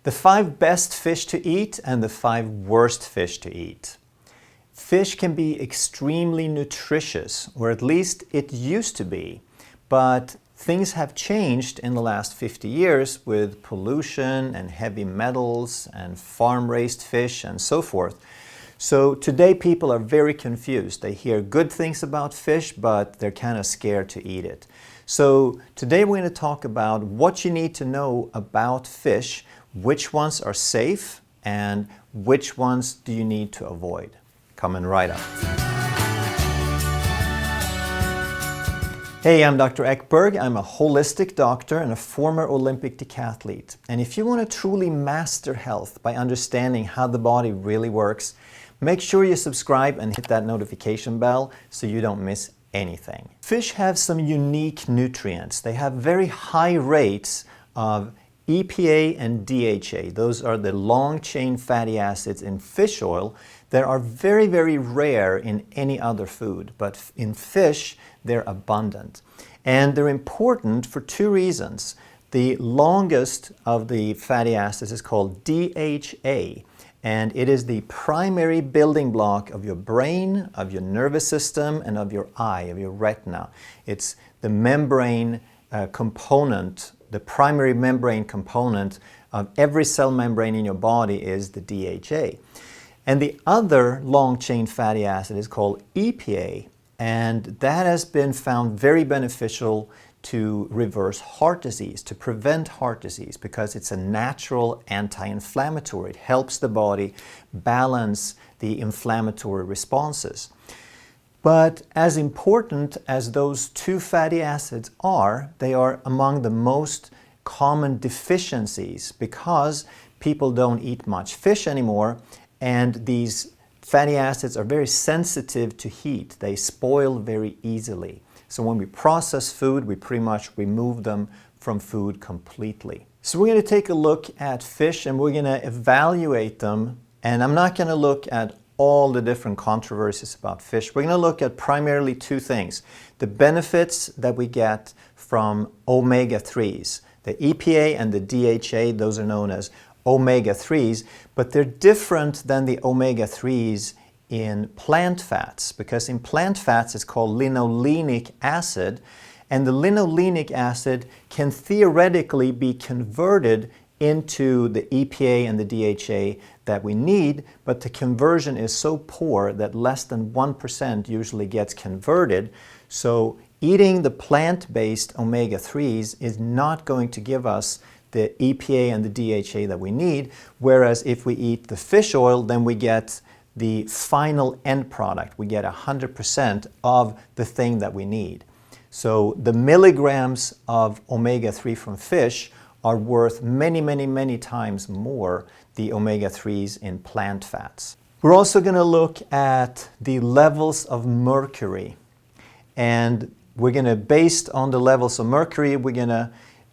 The 5 best fish to eat and the 5 worst fish to eat. Fish can be extremely nutritious, or at least it used to be, but things have changed in the last 50 years with pollution and heavy metals and farm-raised fish and so forth. So today people are very confused. They hear good things about fish, but they're kind of scared to eat it. So today we're going to talk about what you need to know about fish, which ones are safe, and which ones do you need to avoid. Coming right up. Hey, I'm Dr. Ekberg. I'm a holistic doctor and a former Olympic decathlete. And if you want to truly master health by understanding how the body really works, make sure you subscribe and hit that notification bell so you don't miss anything. Fish have some unique nutrients. They have very high rates of EPA and DHA. Those are the long-chain fatty acids in fish oil that are very, very rare in any other food. But in fish, they're abundant. And they're important for 2 reasons. The longest of the fatty acids is called DHA. And it is the primary building block of your brain, of your nervous system, and of your eye, of your retina. It's the membrane component, the primary membrane component of every cell membrane in your body is the DHA. And the other long-chain fatty acid is called EPA, and that has been found very beneficial to reverse heart disease, to prevent heart disease, because it's a natural anti-inflammatory. It helps the body balance the inflammatory responses. But as important as those 2 fatty acids are, they are among the most common deficiencies because people don't eat much fish anymore, and these fatty acids are very sensitive to heat. They spoil very easily. So when we process food, we pretty much remove them from food completely. So we're going to take a look at fish and we're going to evaluate them. And I'm not going to look at all the different controversies about fish. We're going to look at primarily 2 things. The benefits that we get from omega-3s. The EPA and the DHA, those are known as omega-3s, but they're different than the omega-3s in plant fats, because in plant fats it's called linolenic acid, and the linolenic acid can theoretically be converted into the EPA and the DHA that we need, but the conversion is so poor that less than 1% usually gets converted. So eating the plant-based omega-3s is not going to give us the EPA and the DHA that we need, whereas if we eat the fish oil, then we get the final end product. We get 100% of the thing that we need. So the milligrams of omega-3 from fish are worth many, many, many times more the omega-3s in plant fats. We're also going to look at the levels of mercury. And we're going to, based on the levels of mercury, we're going to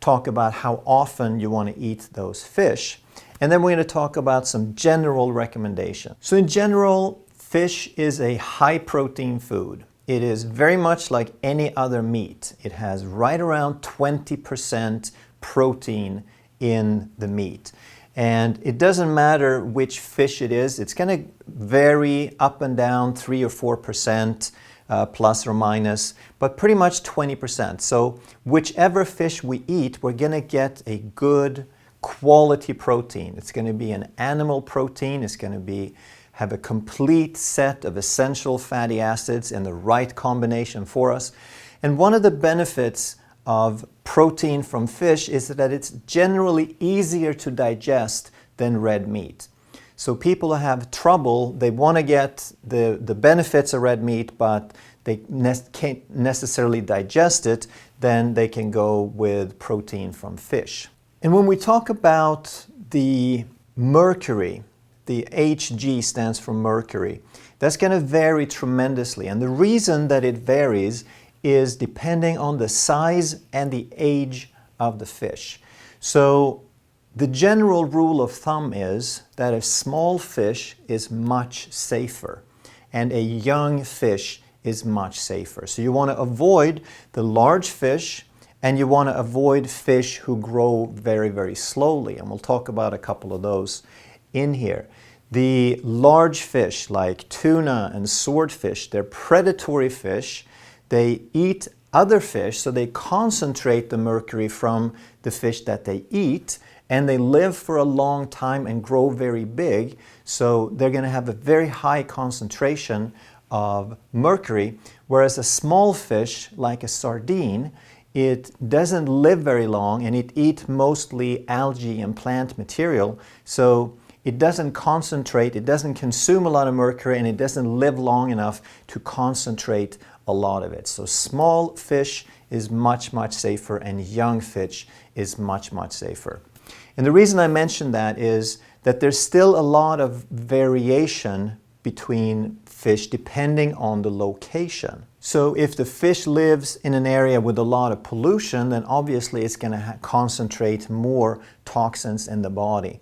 talk about how often you want to eat those fish. And then we're going to talk about some general recommendations. So in general, fish is a high protein food. It is very much like any other meat. It has right around 20% protein in the meat. And it doesn't matter which fish it is. It's going to vary up and down 3 or 4%, plus or minus, but pretty much 20%. So whichever fish we eat, we're going to get a good quality protein. It's going to be an animal protein. It's going to have a complete set of essential fatty acids in the right combination for us. And one of the benefits of protein from fish is that it's generally easier to digest than red meat. So people have trouble, they want to get the benefits of red meat, but they can't necessarily digest it, then they can go with protein from fish. And when we talk about the mercury, the Hg stands for mercury, that's going to vary tremendously. And the reason that it varies is depending on the size and the age of the fish. So the general rule of thumb is that a small fish is much safer and a young fish is much safer. So you want to avoid the large fish and you want to avoid fish who grow very, very slowly. And we'll talk about a couple of those in here. The large fish like tuna and swordfish, they're predatory fish. They eat other fish, so they concentrate the mercury from the fish that they eat, and they live for a long time and grow very big. So they're going to have a very high concentration of mercury, whereas a small fish like a sardine, it doesn't live very long and it eats mostly algae and plant material. So it doesn't concentrate, it doesn't consume a lot of mercury, and it doesn't live long enough to concentrate a lot of it. So small fish is much, much safer, and young fish is much, much safer. And the reason I mention that is that there's still a lot of variation between fish depending on the location. So if the fish lives in an area with a lot of pollution, then obviously it's going to concentrate more toxins in the body.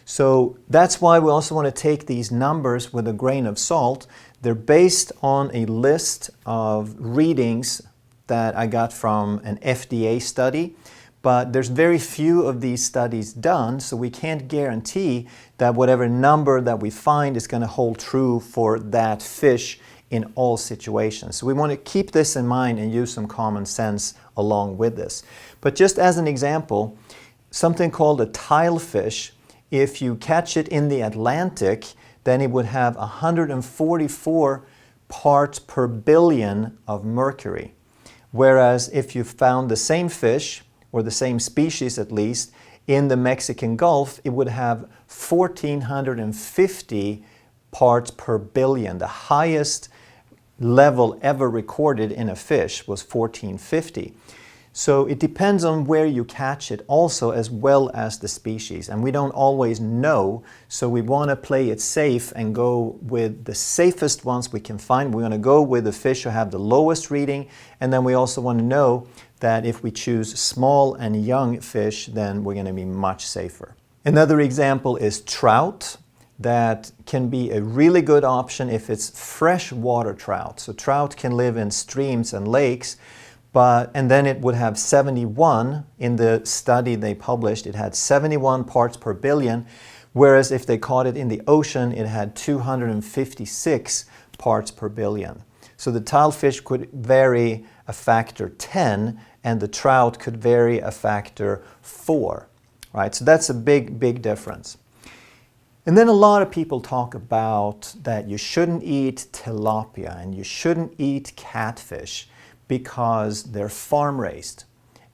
So that's why we also want to take these numbers with a grain of salt. They're based on a list of readings that I got from an FDA study, but there's very few of these studies done, so we can't guarantee that whatever number that we find is going to hold true for that fish in all situations. So we want to keep this in mind and use some common sense along with this. But just as an example, something called a tilefish, if you catch it in the Atlantic, then it would have 144 parts per billion of mercury. Whereas if you found the same fish, or the same species at least, in the Mexican Gulf, it would have 1,450 parts per billion. The highest level ever recorded in a fish was 1,450. So it depends on where you catch it also, as well as the species. And we don't always know, so we want to play it safe and go with the safest ones we can find. We want to go with the fish who have the lowest reading, and then we also want to know that if we choose small and young fish, then we're going to be much safer. Another example is trout. That can be a really good option if it's freshwater trout. So trout can live in streams and lakes, and then it would have 71, in the study they published, it had 71 parts per billion, whereas if they caught it in the ocean, it had 256 parts per billion. So the tilefish could vary a factor 10, and the trout could vary a factor 4, right? So that's a big, big difference. And then a lot of people talk about that you shouldn't eat tilapia and you shouldn't eat catfish because they're farm-raised.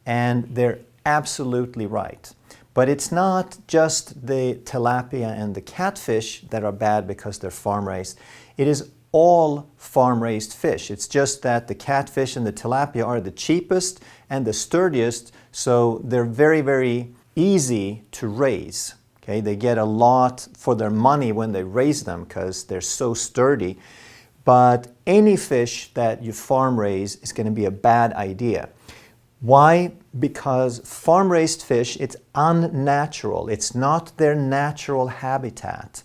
And they're absolutely right. But it's not just the tilapia and the catfish that are bad because they're farm-raised. It is all farm-raised fish. It's just that the catfish and the tilapia are the cheapest and the sturdiest, so they're very, very easy to raise. Okay? They get a lot for their money when they raise them because they're so sturdy. But any fish that you farm raise is going to be a bad idea. Why? Because farm-raised fish, it's unnatural. It's not their natural habitat.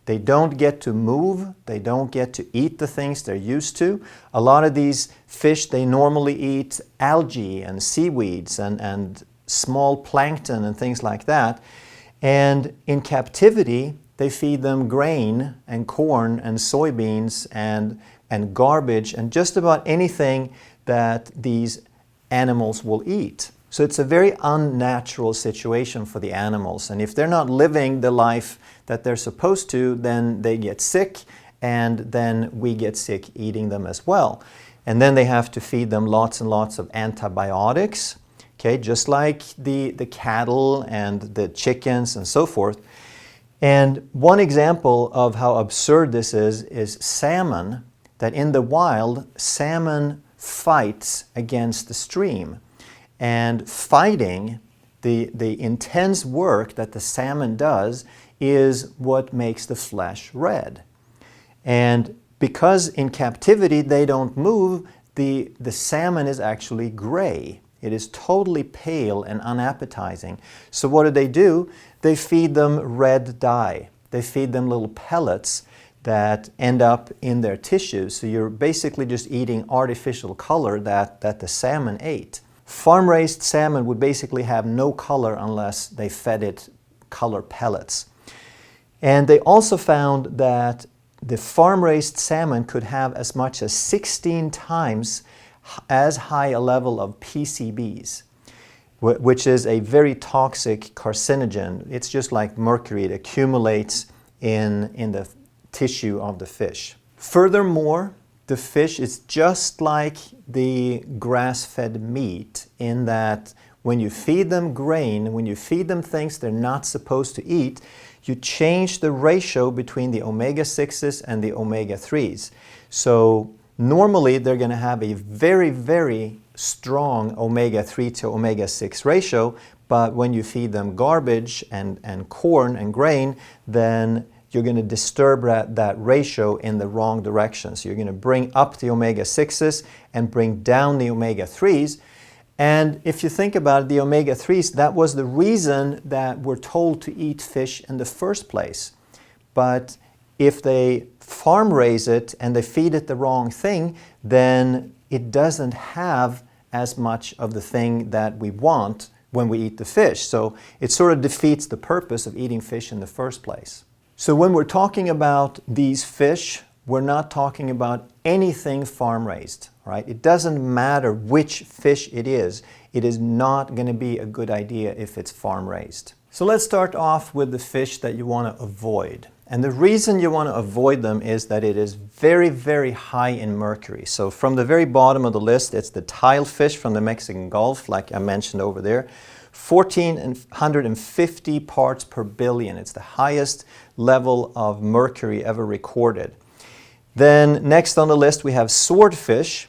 They don't get to move. They don't get to eat the things they're used to. A lot of these fish, they normally eat algae and seaweeds and small plankton and things like that. And in captivity, they feed them grain and corn and soybeans and garbage and just about anything that these animals will eat. So it's a very unnatural situation for the animals. And if they're not living the life that they're supposed to, then they get sick, and then we get sick eating them as well. And then they have to feed them lots and lots of antibiotics, okay, just like the cattle and the chickens and so forth. And one example of how absurd this is salmon, that in the wild, salmon fights against the stream. And fighting, the intense work that the salmon does, is what makes the flesh red. And because in captivity they don't move, the salmon is actually gray. It is totally pale and unappetizing. So what do? They feed them red dye. They feed them little pellets that end up in their tissues. So you're basically just eating artificial color that the salmon ate. Farm-raised salmon would basically have no color unless they fed it color pellets. And they also found that the farm-raised salmon could have as much as 16 times as high a level of PCBs, which is a very toxic carcinogen. It's just like mercury. It accumulates in the tissue of the fish. Furthermore, the fish is just like the grass-fed meat in that when you feed them grain, when you feed them things they're not supposed to eat, you change the ratio between the omega-6s and the omega-3s. So normally they're going to have a very, very strong omega-3 to omega-6 ratio, but when you feed them garbage and corn and grain, then you're going to disturb that ratio in the wrong direction. So you're going to bring up the omega-6s and bring down the omega-3s. And if you think about it, the omega-3s, that was the reason that we're told to eat fish in the first place. But if they farm raise it and they feed it the wrong thing, then it doesn't have as much of the thing that we want when we eat the fish. So it sort of defeats the purpose of eating fish in the first place. So when we're talking about these fish, we're not talking about anything farm-raised, right? It doesn't matter which fish it is not going to be a good idea if it's farm-raised. So let's start off with the fish that you want to avoid. And the reason you want to avoid them is that it is very, very high in mercury. So from the very bottom of the list, it's the tilefish from the Mexican Gulf, like I mentioned over there. 1,450 parts per billion. It's the highest level of mercury ever recorded. Then next on the list we have swordfish.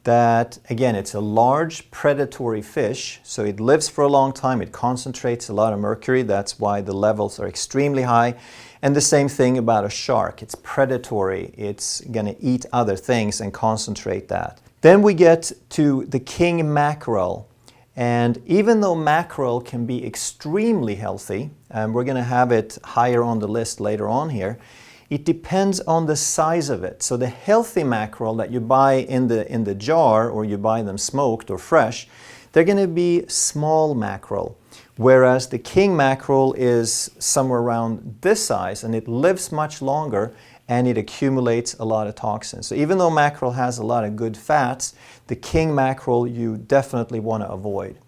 That, again, it's a large predatory fish, so it lives for a long time, it concentrates a lot of mercury, that's why the levels are extremely high. And the same thing about a shark, it's predatory, it's going to eat other things and concentrate that. Then we get to the king mackerel. And even though mackerel can be extremely healthy, and we're going to have it higher on the list later on here, it depends on the size of it. So the healthy mackerel that you buy in the jar, or you buy them smoked or fresh, they're going to be small mackerel. Whereas the king mackerel is somewhere around this size, and it lives much longer, and it accumulates a lot of toxins. So even though mackerel has a lot of good fats, the king mackerel you definitely want to avoid.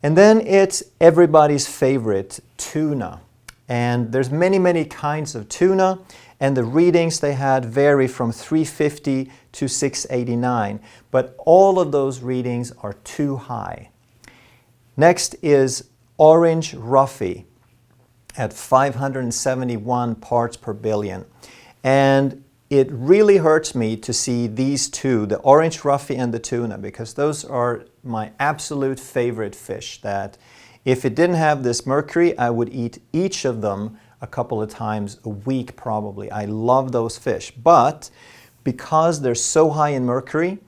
And then it's everybody's favorite, tuna. And there's many, many kinds of tuna, and the readings they had vary from 350 to 689, but all of those readings are too high. Next is orange roughy at 571 parts per billion. And it really hurts me to see these two, the orange roughy and the tuna, because those are my absolute favorite fish that if it didn't have this mercury, I would eat each of them a couple of times a week probably. I love those fish, but because they're so high in mercury,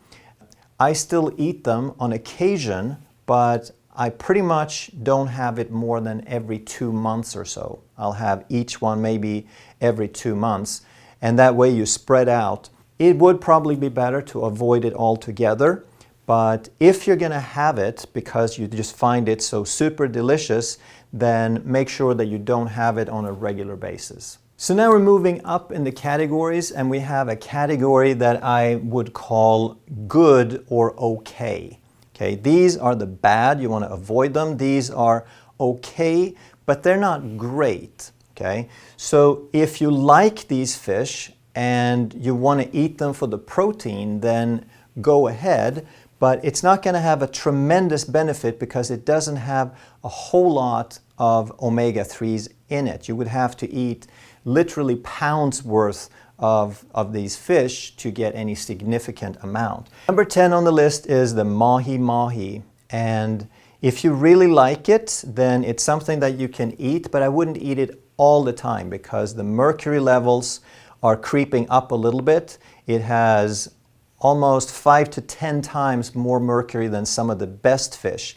I still eat them on occasion, but I pretty much don't have it more than every 2 months or so. I'll have each one maybe every 2 months. And that way you spread out. It would probably be better to avoid it altogether, but if you're going to have it because you just find it so super delicious, then make sure that you don't have it on a regular basis. So now we're moving up in the categories, and we have a category that I would call good or okay. Okay, these are the bad, you want to avoid them. These are okay, but they're not great. Okay, so if you like these fish and you want to eat them for the protein, then go ahead, but it's not going to have a tremendous benefit because it doesn't have a whole lot of omega-3s in it. You would have to eat literally pounds worth of these fish to get any significant amount. Number 10 on the list is the mahi-mahi, and if you really like it, then it's something that you can eat, but I wouldn't eat it all the time because the mercury levels are creeping up a little bit. It has almost 5 to 10 times more mercury than some of the best fish.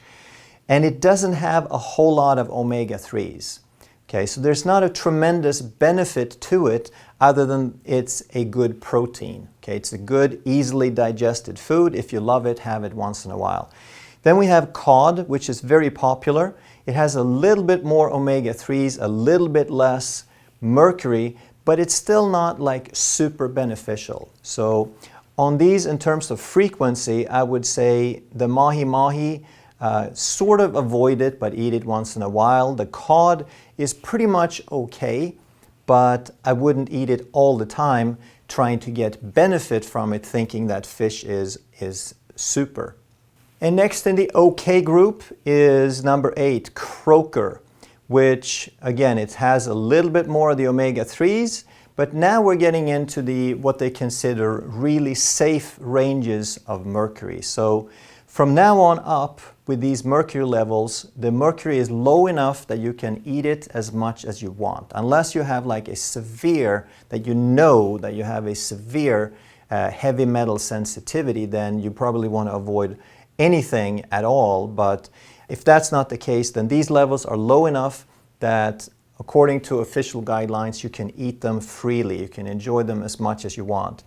And it doesn't have a whole lot of omega-3s. Okay, so there's not a tremendous benefit to it other than it's a good protein. Okay, it's a good, easily digested food. If you love it, have it once in a while. Then we have cod, which is very popular. It has a little bit more omega-3s, a little bit less mercury, but it's still not like super beneficial. So on these, in terms of frequency, I would say the mahi-mahi, sort of avoid it, but eat it once in a while. The cod is pretty much okay, but I wouldn't eat it all the time, trying to get benefit from it, thinking that fish is super. And next in the okay group is number 8, croaker, which again, it has a little bit more of the omega-3s, but now we're getting into what they consider really safe ranges of mercury. So from now on up, with these mercury levels, the mercury is low enough that you can eat it as much as you want. Unless you have like a severe, that you know that you have a severe heavy metal sensitivity, then you probably want to avoid anything at all. But if that's not the case, then these levels are low enough that according to official guidelines, you can eat them freely. You can enjoy them as much as you want.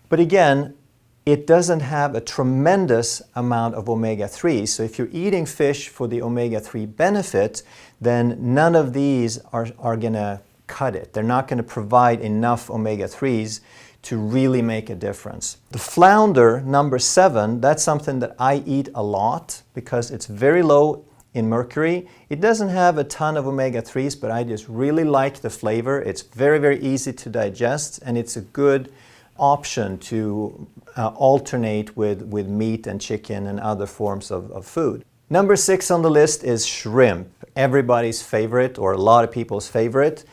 But again, it doesn't have a tremendous amount of omega-3. So if you're eating fish for the omega-3 benefit, then none of these are going to cut it. They're not going to provide enough omega-3s to really make a difference. The flounder, number 7, that's something that I eat a lot because it's very low in mercury. It doesn't have a ton of omega-3s, but I just really like the flavor. It's very, very easy to digest, and it's a good option to alternate with meat and chicken and other forms of food. Number 6 on the list is shrimp, everybody's favorite or a lot of people's favorite.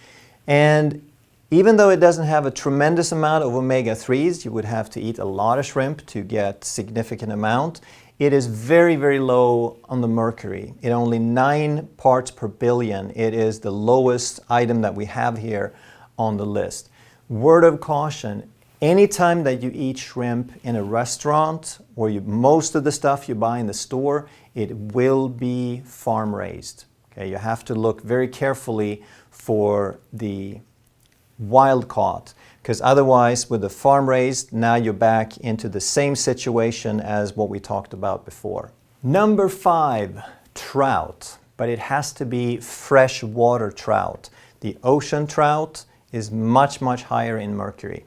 And even though it doesn't have a tremendous amount of omega-3s, you would have to eat a lot of shrimp to get significant amount. It is very, very low on the mercury. It only 9 parts per billion. It is the lowest item that we have here on the list. Word of caution, anytime that you eat shrimp in a restaurant or most of the stuff you buy in the store, it will be farm raised. Okay, you have to look very carefully for the wild caught, because otherwise with the farm raised, now you're back into the same situation as what we talked about before. Number 5, trout, but it has to be freshwater trout. The ocean trout is much, much higher in mercury.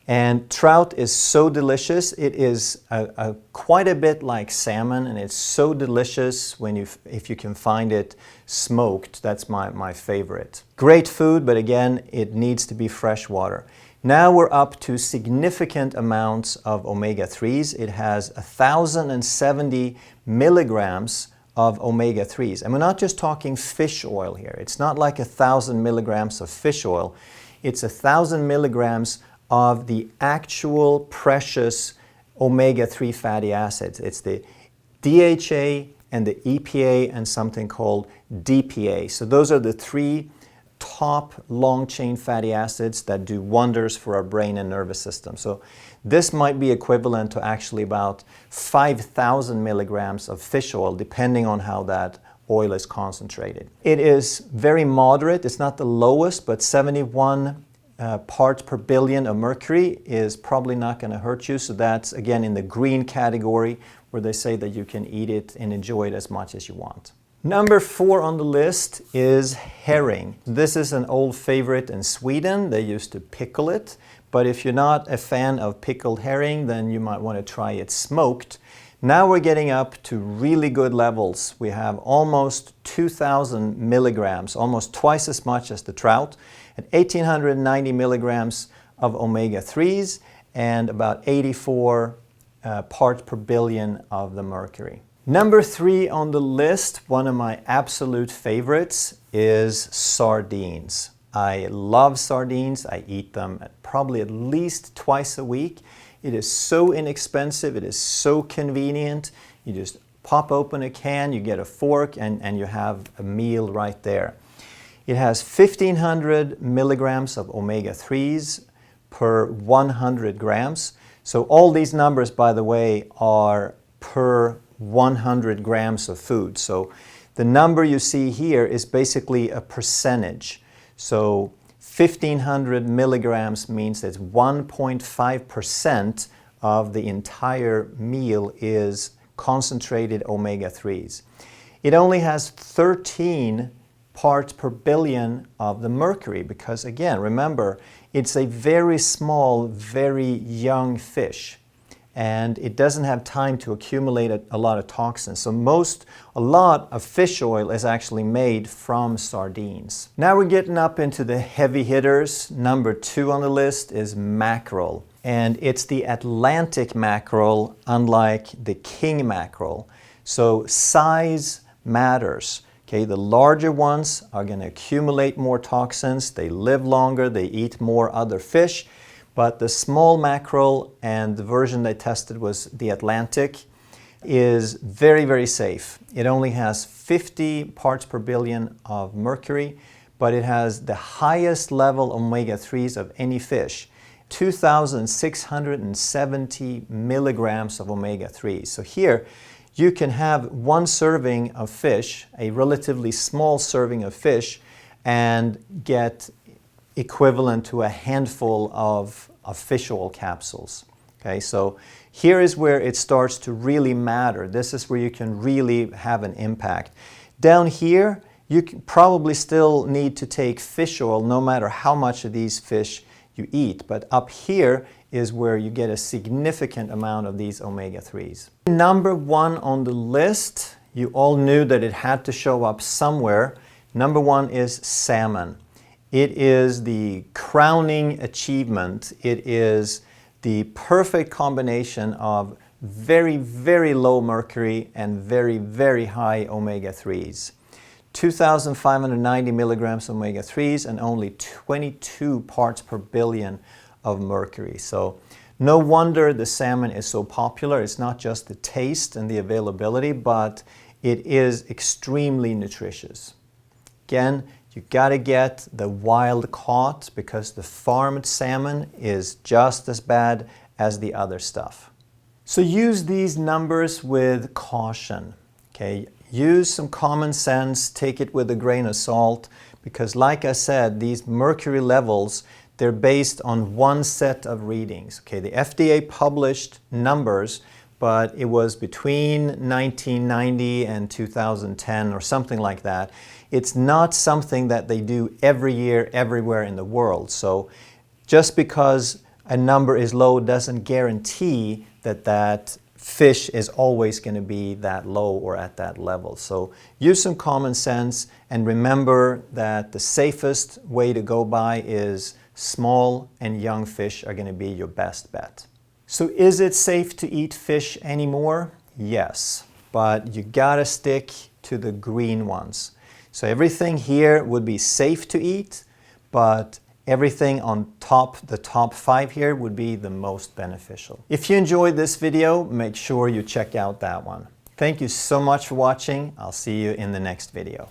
And trout is so delicious. It is quite a bit like salmon, and it's so delicious if you can find it smoked. That's my favorite. Great food, but again, it needs to be fresh water. Now we're up to significant amounts of omega-3s. It has 1,070 milligrams of omega-3s. And we're not just talking fish oil here. It's not like 1,000 milligrams of fish oil. It's 1,000 milligrams of the actual precious omega-3 fatty acids. It's the DHA and the EPA and something called DPA. So those are the 3 top long-chain fatty acids that do wonders for our brain and nervous system. So this might be equivalent to actually about 5,000 milligrams of fish oil, depending on how that oil is concentrated. It is very moderate. It's not the lowest, but 71 parts per billion of mercury is probably not going to hurt you. So that's again in the green category where they say that you can eat it and enjoy it as much as you want. Number 4 on the list is herring. This is an old favorite in Sweden. They used to pickle it, but if you're not a fan of pickled herring, then you might want to try it smoked. Now we're getting up to really good levels. We have almost 2,000 milligrams, almost twice as much as the trout, and 1,890 milligrams of omega-3s and about 84 parts per billion of the mercury. Number 3 on the list, one of my absolute favorites, is sardines. I love sardines. I eat them probably at least twice a week. It is so inexpensive. It is so convenient. You just pop open a can, you get a fork, and you have a meal right there. It has 1,500 milligrams of omega-3s per 100 grams. So all these numbers, by the way, are per 100 grams of food. So the number you see here is basically a percentage. So 1,500 milligrams means that 1.5% of the entire meal is concentrated omega-3s. It only has 13 parts per billion of the mercury because, again, remember, it's a very small, very young fish, and it doesn't have time to accumulate a lot of toxins. So a lot of fish oil is actually made from sardines. Now we're getting up into the heavy hitters. Number 2 on the list is mackerel, and it's the Atlantic mackerel, unlike the king mackerel. So size matters. Okay, the larger ones are going to accumulate more toxins, they live longer, they eat more other fish, but the small mackerel, and the version they tested was the Atlantic, is very, very safe. It only has 50 parts per billion of mercury, but it has the highest level omega-3s of any fish, 2,670 milligrams of omega-3s. So here, you can have one serving of fish, a relatively small serving of fish, and get equivalent to a handful of fish oil capsules. Okay, so here is where it starts to really matter. This is where you can really have an impact. Down here, you probably still need to take fish oil no matter how much of these fish you eat, but up here is where you get a significant amount of these omega-3s. Number 1 on the list, you all knew that it had to show up somewhere. Number 1 is salmon. It is the crowning achievement. It is the perfect combination of very, very low mercury and very, very high omega-3s. 2,590 milligrams omega-3s and only 22 parts per billion of mercury. So no wonder the salmon is so popular. It's not just the taste and the availability, but it is extremely nutritious. Again, you gotta get the wild caught because the farmed salmon is just as bad as the other stuff. So use these numbers with caution. Okay, use some common sense, take it with a grain of salt, because like I said, these mercury levels, they're based on one set of readings. Okay, the FDA published numbers, but it was between 1990 and 2010 or something like that. It's not something that they do every year, everywhere in the world. So just because a number is low doesn't guarantee that that fish is always going to be that low or at that level. So use some common sense and remember that the safest way to go by is small and young fish are going to be your best bet. So is it safe to eat fish anymore? Yes, but you gotta stick to the green ones. So everything here would be safe to eat, but everything on the top 5 here would be the most beneficial. If you enjoyed this video, make sure you check out that one. Thank you so much for watching. I'll see you in the next video.